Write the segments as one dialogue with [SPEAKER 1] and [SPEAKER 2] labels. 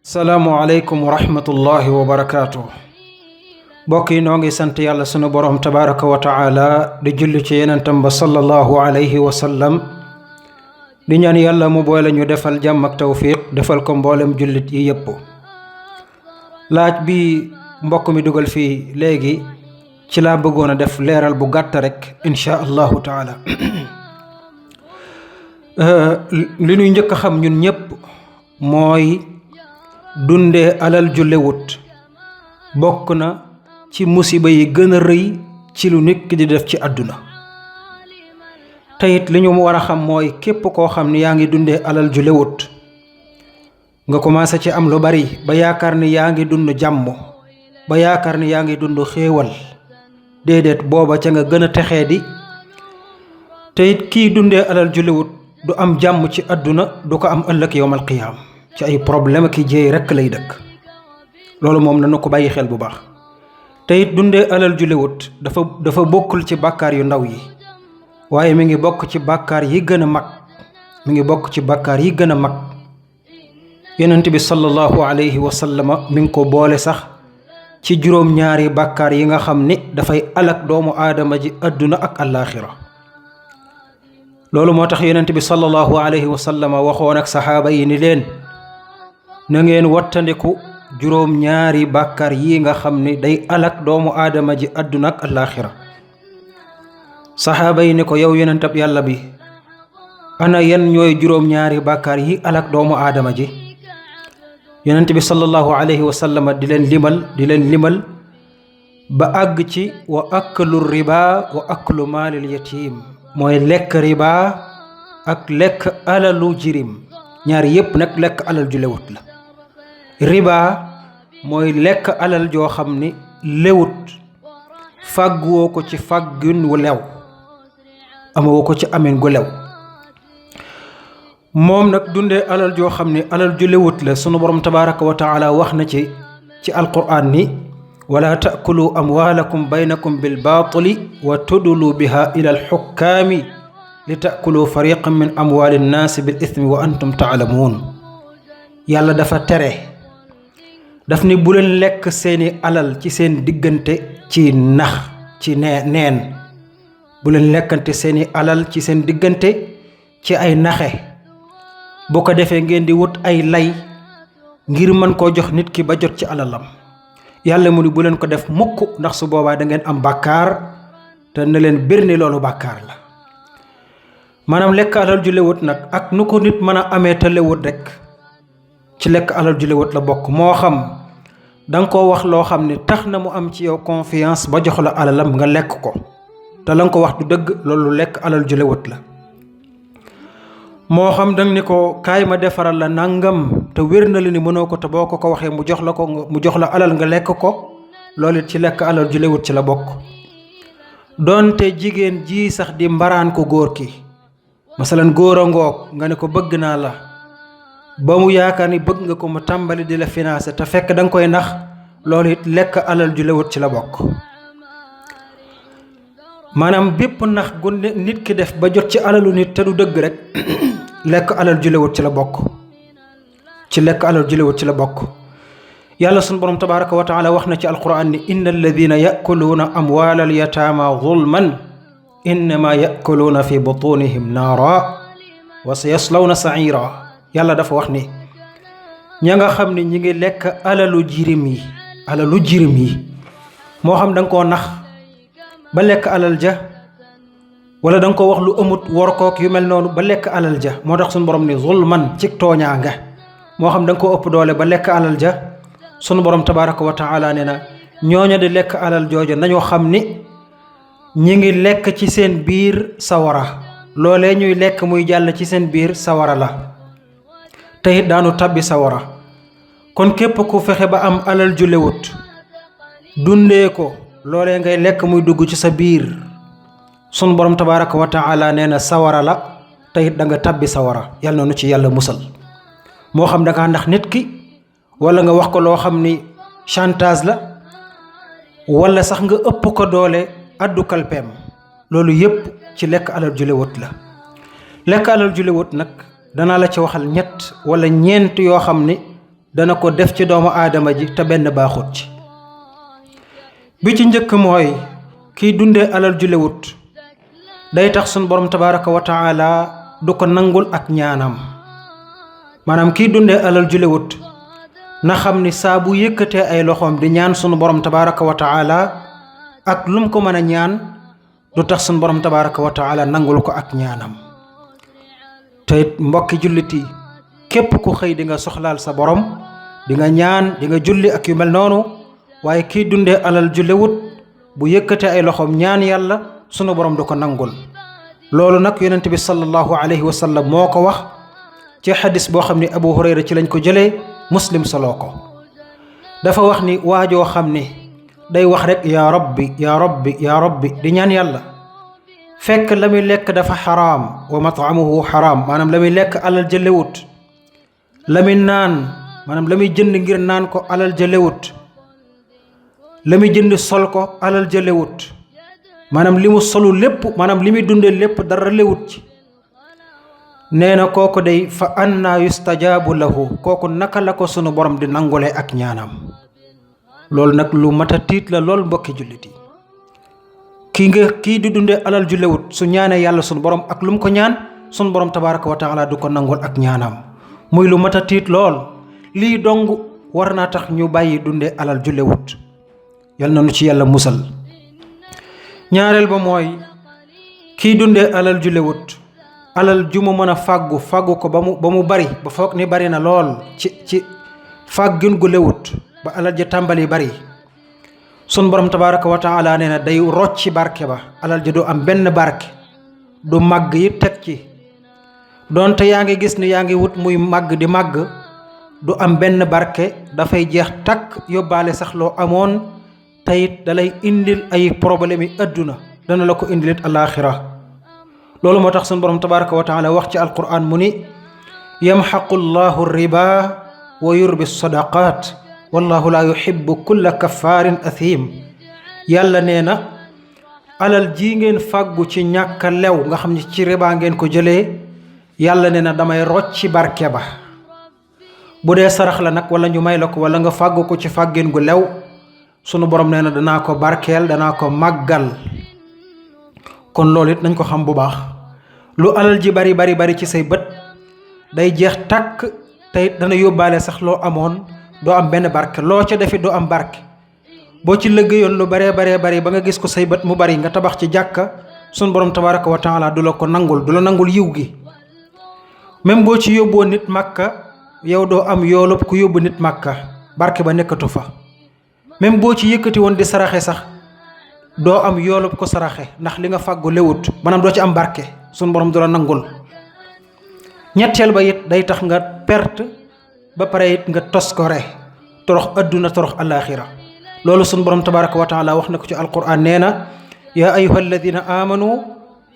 [SPEAKER 1] salaamualeykum wa rahmatullahi wa barakaatu. mbokk yi noo ngi sant yàlla sunu borom tabaraka wa taala di julli ci yenentam ba sallallahu alayhi wa sallam di ñaan yàlla mu boole ñu defal jàmm ak tawfiq defal ko mboolem jullit yi yépp. laaj bi mbokk mi dugal fii léegi ci laa bëggoon a def leeral bu gàtt rek insha allahu taala. li ñuy njëkk a xam ñun ñépp mooy dundee alal ju lewut bokk na ci musiba yi gën a rëy ci lu nit ki di def ci àdduna. teyit li ñu war a xam mooy képp koo xam ni yaa ngi dundee alal ju lewut nga commencé ci am lu bari ba yaakaar ni yaa ngi dund jàmm ba yaakaar ni yaa ngi dund xéewal, déedéet booba ca nga gën a texee di. teyit kii dundee alal ju lewut du am jàmm ci àdduna, du ko am ëllëg yowmal qiyaam, ci ay problème ki jéey rekk lay dëkk. loolu moom na ko bàyyi xel bu baax. te it dundee alal ju lewut dafa bokkul ci bàkkaar yu ndaw yi, waaye mi ngi bokk ci bàkkaar yi gën a mag. mi ngi bokk ci bàkkaar yi gën a mag. yonent bi sallallahu alayhi wa sallama mi ngi ko boole sax ci juróom-ñaari bàkkaar yi nga xam ni dafay alak doomu aadama ji àdduna ak àllaaxira. loolu moo tax yonent bi sallallahu alayhi wa sallama waxoon ak saxaaba yi ni leen, na ngeen wattandiku juróom-ñaari bàkkaar yi nga xam ni day alak doomu aadama ji àdduna ak àllaaxira. saxaaba yi ni ko, yow yonentab yàlla bi, ana yan ñooy juróom-ñaari bàkkaar yi alak doomu aadama ji? yonent bi sallallahu alayhi wa sallama di leen limal ba àgg ci wa aklu riba wa aklu maalil yatim, mooy lekk riba ak lekk alalu jirim. ñaar yépp nag lekk alal ju lewut la. riba mooy lekk alal joo xam ni lewut, fàgguwoo ko ci fàggun wu lew, amoo ko ci amin gu lew. moom nag dundee alal joo xam ni alal ju lewut la, sunu borom tabaraka wa taala wax na ci alquraan ni, wala taakulu amwaalakum baynakum bilbaatili wa tudlu biha ila alxukkaami li taakulu fariqan min amwaali nnaasi bil ismi wa antum taalamuun. yàlla dafa tere, daf ni bu leen lekk seeni alal ci seen diggante ci nax, ci neen. bu leen lekkante seeni alal ci seen diggante ci ay naxe, boo ko defee ngeen di wut ay lay ngir mën koo jox nit ki ba jot ci alalam. yàlla mu ni bu leen ko def mukk, ndax su boobaa da ngeen am bàkkaar, te na leen bir ni loolu bàkkaar la. maanaam lekk alal ju lewut nag ak nu ko nit mën a amee te lewut rek ci lekk alal ju lewut la bokk. moo xam danga ko wax loo xam ne tax na mu am ci yow confiance ba jox la alalam nga lekk ko, te la nga ko wax du dëgg, loolu lekk alal ju lewut la. moo xam danga ni ko kaay ma defaral la nangam te wér na la ni mënoo ko, te boo ko waxee mu jox la alal nga lekk ko, loolu it ci lekk alal ju lewut ci la bokk. doonte jigéen ji sax di mbaraan ko góor ki, masalan góor a ngoog nga ne ko bëgg naa la, ba mu yaakaar ni bëgg nga ko mu tàmbali di la financé te fekk da nga koy nax, loolu it lekk alal ju lewut ci la bokk. maanaam bépp nax gu nit ki def ba jot ci alalu nit te du dëgg rek lekk alal ju lewut ci la bokk. ci lekk alal ju lewut ci la bokk. yàlla sunu borom tabaraka wa taala wax na ci alquran ni, inna alladina yakuluuna amwaala alyataama zulman innama yakuluuna fi butunihim naara wa sa yaslawna saira. yàlla dafa wax ni, ña nga xam ne ñi ngi lekk alalu jirim yi, moo xam da nga koo nax ba lekk alal ja, wala da nga ko wax lu amut war kook yu mel noonu ba lekk alal ja. moo tax sunu borom ni zulman, ci tooñaa nga. moo xam da nga ko ëpp doole ba lekk alal ja, sunu borom tabaraka wa taala ne na ñooña di lekk alal jooja nañoo xam ni ñi ngi lekk ci seen biir sawara. loolee ñuy lekk muy jàll ci seen biir sawara la, te it daanu tabbi sawara. kon képp ku fexe ba am alal ju lewut dundee ko, loolee ngay lekk muy dugg ci sa biir, sunu borom tabaraka wa taala nee na sawara la, te it da nga tabbi sawara. yàlla na nu ci yàlla musal. moo xam da nga ndax nit ki, wala nga wax ko loo xam ni chantage la, wala sax nga ëpp ko doole addu kalpeem, loolu yépp ci lekk alal ju lewut la. lekk alal ju lewut nag danaa la ci waxal ñett wala ñeent yoo xam ni dana ko def ci doomu aadama ji te benn baaxut ci. bi ci njëkk mooy kiy dundee alal ju lewut day tax sunu borom tabaraka wa taala du ko nangul ak ñaanam. maanaam kiy dundee alal ju lewut na xam ni saa bu yëkkatee ay loxoom di ñaan sunu borom tabaraka wa taala ak lum ko mën a ñaan du tax sunu borom tabaraka wa taala nangul ko ak ñaanam. te mbokki jullit yi képp ku xëy di nga soxlaal sa borom di nga ñaan di nga julli ak yu mel noonu, waaye kiy dundee alal ju lewut bu yëkkatee ay loxoom ñaan yàlla sunu borom du ko nangul. loolu nag yonent bi sallallahu alayhi wa sallam moo ko wax ci xadis boo xam ni Abu Hurayra ci lañ ko jëlee, Muslim soloo ko. dafa wax ni waajoo xam ni day wax rek yaa rabbi yaa rabbi yaa rabbi di ñaan yàlla fekk la muy lekk dafa xaraam wa mat'amuhu xaraam, maanaam la muy lekk alal ja lewut. la muy naan maanaam la muy jënd ngir naan ko alal ja lewut. la muy jënd sol ko alal ja lewut. maanaam li mu solu lépp maanaam li muy dundee lépp dara lewut ci. nee na kooku day fa anna yustajaabu lahu, kooku naka la ko sunu borom di nangulee ak ñaanam. loolu nag lu mat a tiit la lool mbokki jullit yi. kii di dundee alal ju lewut su ñaanee yàlla sunu borom ak lu mu ko ñaan sunu borom tabaraka wa taala du ko nangul ak ñaanam. muy lu mat a tiit lool. lii dong war naa tax ñu bàyyi dundee alal ju lewut. yal na nu ci yàlla musal. ñaareel ba mooy kii dundee alal ju lewut alal ju mu mën a fàggu ko ba mu bari ba foog ni bari na lool ci fàggin gu lewut ba alal ja tàmbali bari, sun borom tabaraka wa taala nee na day rocci barke ba. alal ja du am benn barke, du màgg yi teg ci. doonte yaa ngi gis ni yaa ngi wut muy màgg di màgg, du am benn barke, dafay jeex takk yóbbaale sax loo amoon. tayit dalay indil ay problème yi adduna, dana la ko indilit alaaxira. loolu moo tax sunu borom tabaraka wa taala wax ci alquran mu ni yamxaqu llahu riba wa yurbi sadaqat wallahu la yuhibbu kulla kaffaarin athim. yàlla nee na alal ji ngeen fàggu ci ñàkk a lew nga xam ne ci riba ngeen ko jëlee, yàlla nee na damay rocci barke ba. bu dee sarax la nag wala ñu may la ko wala nga fàggu ko ci fàggeen gu lew, sunu borom nee na danaa ko barkeel, danaa ko màggal. kon loolu it nañ ko xam bu baax. lu alal ji bari bari bari ci say bët day jeex takk, te it dana yóbbaale sax loo amoon, doo am benn barke. loo ca defit doo am barke. boo ci liggéeyoon lu baree bari ba nga gis ko say bët mu bari, nga tabax ci jàkka, sunu borom tabaraka wa taala du la ko nangul, du la nangul yiw gi. même boo ci yóbboo nit màkka, yow doo am yoolub ku yóbbu nit màkka, barke ba nekkatu fa. même boo ci yëkkati woon di saraxe sax doo am yoolub ko saraxe, ndax li nga fàggu lewut, maanaam doo ci am barke, sunu borom du la nangul. ñetteel ba it day tax nga perte ba pare it nga toskore, torox adduna torox alaxira. loolu sunu borom tabaraka wa taala wax na ko ci alquran, nee na yaa ayuha alladina amanu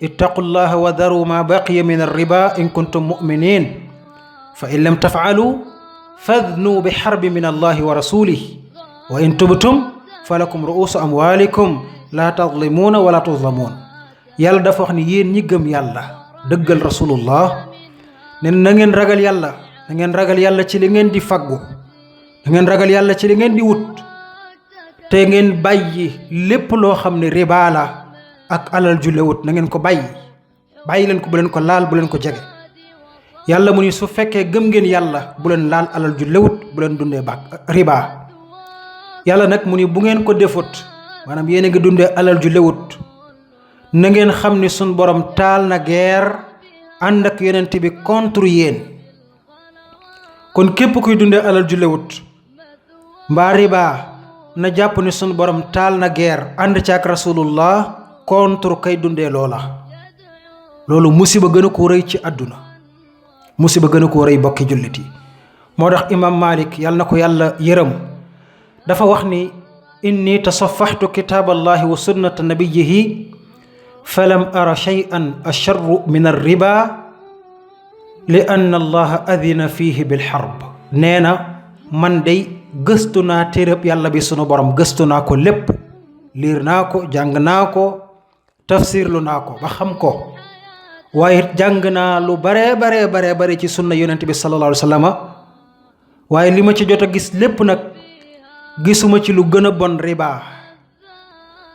[SPEAKER 1] ittaqu llaha wa daru ma baqiya min arriba in kuntum muminin fa in lam tafaalu fadnu bi xarbi min allahi wa rasulih wa in tubtum falakum ruusu amwalikum la tadlimuuna wala tuzlamuun. yàlla dafa wax ni yéen ñi gëm yàlla dëggal rasulullah ne na ngeen ragal yàlla, na ngeen ragal yàlla ci li ngeen di faggu, na ngeen ragal yàlla ci li ngeen di wut, te ngeen bàyyi lépp loo xam ne riba la ak alal ju lewut, na ngeen ko bàyyi leen ko, bu leen ko laal, bu leen ko jege. yàlla mu ni su fekkee gëm ngeen yàlla bu leen laal alal ju lewut, bu leen dundee riba. yàlla nag mu ni bu ngeen ko defut, maanaam yéen a ngi dundee alal ju lewut, na ngeen xam ni sun borom taal na guerre ànd ak yonent bi contre yéen. kon képp kuy dundee alal ju lewut mbaa riba na jàpp ni sun borom taal na guerre ànd ci ak rasulullah contre kay dundee loola. loolu musiba gën a ko rëy ci àdduna, musiba gën a ko rëy bokki jullit yi. moo tax imam Malik yàlla na ko yàlla yërëm dafa wax ni inni tasafaxtu kitaaballahi wa sunnata nabiyihi falam ara shay'an asharru min arriba li anna allaha adina fihi bilxarb. nee na man day gëstu naa téereb yàlla bi sunu borom, gëstu naa ko lépp, liir naa ko, jàng naa ko, tafsirlu naa ko ba xam ko, waaye jàng naa lu bare ci sunna yonent bi sallallahu alayhi wa sallam, waaye li ma ci jot a gis lépp nag gisuma ci lu gën a bon riba,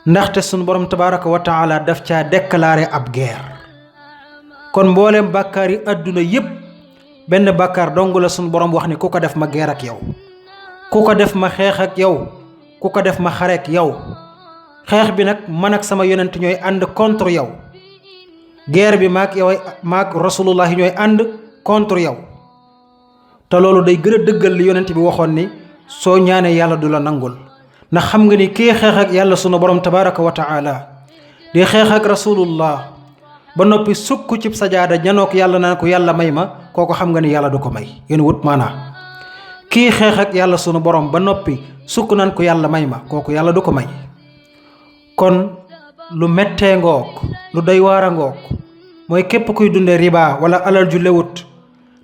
[SPEAKER 1] ndaxte sunu borom tabaraka wa taala daf caa déclaré ab guerre. kon mboolem bàkkaar yi àdduna yépp benn bàkkaar dong la sunu borom wax ni ku ko def ma guerre ak yow, ku ko def ma xeex ak yow, ku ko def ma xare ak yow. xeex bi nag man ak sama yonent ñooy ànd contre yow, guerre bi maak rasulullah ñooy ànd contre yow. te loolu day gën a dëggal li yonent bi waxoon ni soo ñaanee yàlla du la nangul, ndax xam nga ni kii xeex ak yàlla sunu borom tabaraka wa taala di xeex ak rasulullah ba noppi sukk ci sajaada ñanook yàlla naan ko yàlla may ma, kooku xam nga ni yàlla du ko may. yéen wut maanaa kii xeex ak yàlla sunu borom ba noppi sukk naan ko yàlla may ma, kooku yàlla du ko may. kon lu mettee ngoog, lu doy waara ngoog, mooy képp kuy dunde riba wala alal ju lewut.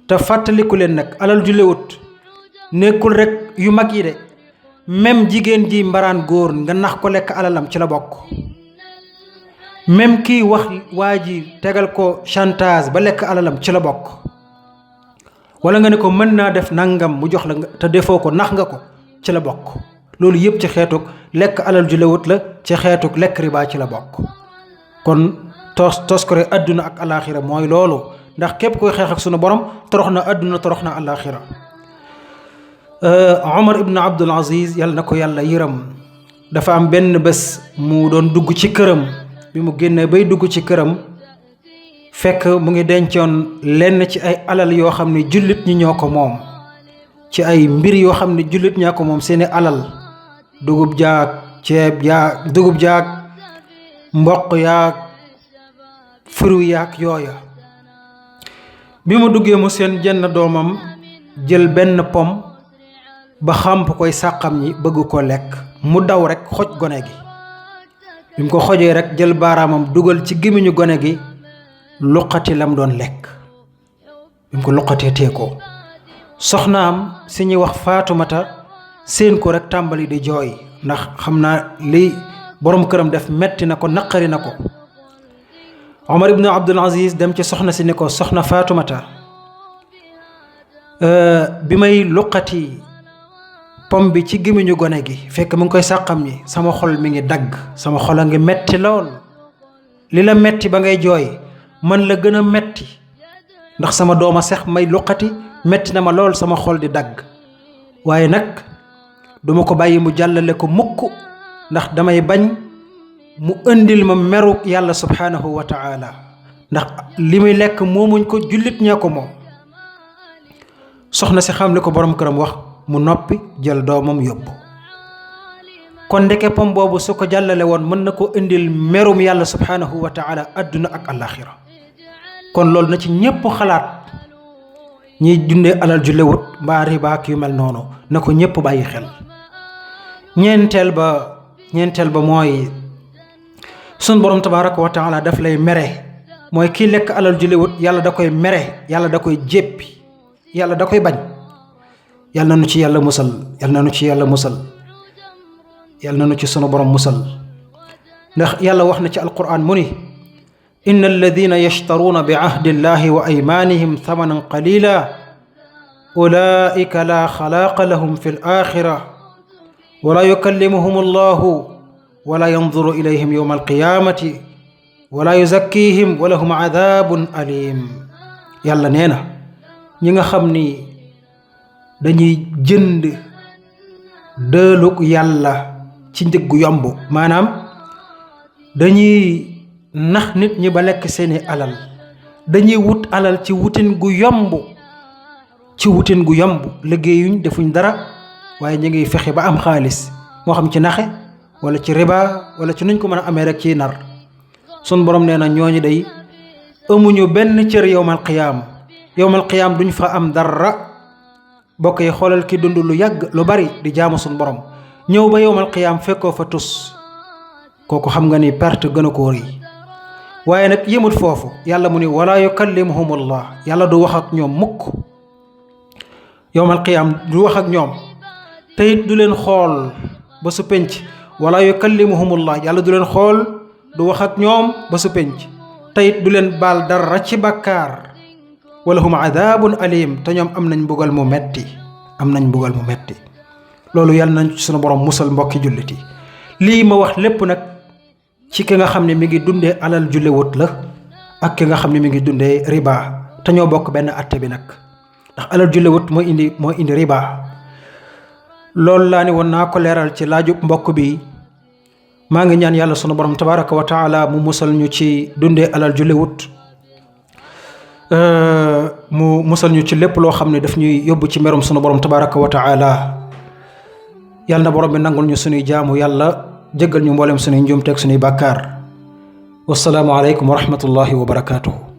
[SPEAKER 1] te fàttaliku leen nag, alal ju lewut nekkul rek yu mag yi de, même jigéen ji mbaraan góor nga nax ko lekk alalam ci la bokk. même kii wax waa ji tegal ko chantage ba lekk alalam ci la bokk. wala nga ne ko mën naa def nangam mu jox la te defoo ko, nax nga ko, ci la bokk. loolu yëpp ci xeetuk lekk alal ju lewut la, ci xeetuk lekk riba ci la bokk. kon tos ko rek àdduna ak alaxira mooy loolu, ndax képp koy xeex ak sunu borom torox na àdduna torox na alaxira. Omar ibn Abdul Aziz yàlla na ko yàlla yërëm, dafa am benn bés mu doon dugg ci këram. bi mu génnee bay dugg ci këram fekk mu ngi dencoon lenn ci ay alal yoo xam ne jullit ñi ñoo ko moom, ci ay mbir yoo xam ne jullit ñaa ko moom, seeni alal, dugub jaag ceeb jaag mboq yaag fruit yaag yooya. bi mu duggee mu seen jenn doomam jël benn pom ba xàmp koy sàqam ñi bëgg ko lekk, mu daw rek xoj gone gi. bi mu ko xojee rek jël baaraamam dugal ci gémmiñu gone gi, luqati lam doon lekk. bi mu ko luqatee tee ko, soxnaam si ñuy wax Faatumata seen ko rek tàmbali di jooy, ndax xam naa li borom këram def metti na ko, naqari na ko. Omar ibn Abdul Aziz dem ci soxna si ni ko, soxna Faatumata, bi may luqati pom bi ci gémmiñu gone gi fekk mu ngi koy sàqam ñi, sama xol mi ngi dagg, sama xol a ngi metti lool. li la metti ba ngay jooy man la gën a metti, ndax sama dooma sex may luqati metti na ma lool, sama xol di dagg. waaye nag duma ko bàyyi mu jàllale ko mukk, ndax damay bañ mu indil ma meru yàlla subhanahu wa taala, ndax li muy lekk moomuñ ko, jullit ñaa ko moom. soxna si xam li ko borom këram wax, mu noppi jël doomam yóbbu. kon ndeke pom boobu su ko jàllale woon mën na ko indil merum yàlla subhanahu wa taala adduna ak alaxira. kon loolu na ci ñépp xalaat, ñiy dundee alal ju lewut mbaa riba ak yu mel noonu, na ko ñépp bàyyi xel. ñeenteel ba mooy sun borom tabaraka wa taala daf lay mere, mooy kii lekk alal ju lewut yàlla da koy mere, yàlla da koy jéppi, yàlla da koy bañ. yàlla na nu ci yàlla musal, yàlla na nu ci yàlla musal, yàlla na nu ci sunu borom musal. ndax yàlla wax na ci alquran mu ni, inna alladina yashtaruuna bi ahdillahi wa aymanihim thamanan qalila ulaika la xalaaqa lahum fi alaxira wala yukallimuhum allahu wala yanzuru ilayhim yawma alqiyamati wala yuzakkihim wa lahum adabun alim. yàlla nee na ñi nga xam ni dañuy jënd dëlug yàlla ci njëg gu yomb, maanaam dañuy nax nit ñi ba lekk seeni alal, dañuy wut alal ci wutin gu yomb, liggéeyuñ defuñ dara, waaye ñu ngi fexe ba am xaalis, moo xam ci naxe wala ci riba wala ci nuñ ko mën a amee rek ciy nar. sun borom nee na ñooñu day amuñu benn cër yowmal qiyaam duñ fa am dara. bokk yi xoolal ki dund lu yàgg lu bari di jaamu sun borom, ñëw ba yowmal qiyaam fekkoo fa tus, kooku xam nga ni perte gën a koo rëy. waaye nag yëmut foofu, yàlla mu ni wala yukallimuhumullah, yàlla du wax ak ñoom mukk. yowmal qiyaam du wax ak ñoom, te it du leen xool ba su penc. wala yukallimuhumullah, yàlla du leen xool, du wax ak ñoom ba su penc, te it du leen baal dara ci bàkkaar. walahum adabun alim, te ñoom am nañ mbugal mu metti. am nañ mbugal mu metti loolu yàlla nañ ci sunu borom musal mbokki jullit yi. lii ma wax lépp nag ci ki nga xam ne mi ngi dundee alal ju lewut la ak ki nga xam ne mi ngi dundee riba te ñoo bokk benn atte bi nag ndax alal ju lewut moo indi riba. loolu laa ne woon naa ko leeral ci laajub mbokk bi. maa ngi ñaan yàlla sunu borom tabaraka wa taala mu musal ñu ci dundee alal ju lewut mu musal ñu ci lépp loo xam ne daf ñuy yóbbu ci merum sunu borom tabaraka wa taala. yàlla na borom bi nangul ñu sunuy jaamu yàlla jéggal ñu mboolem sunuy njuumteeg sunuy bàkkaar. wassalaamu aleykum wa rahmatullahi wa barakaatuhu.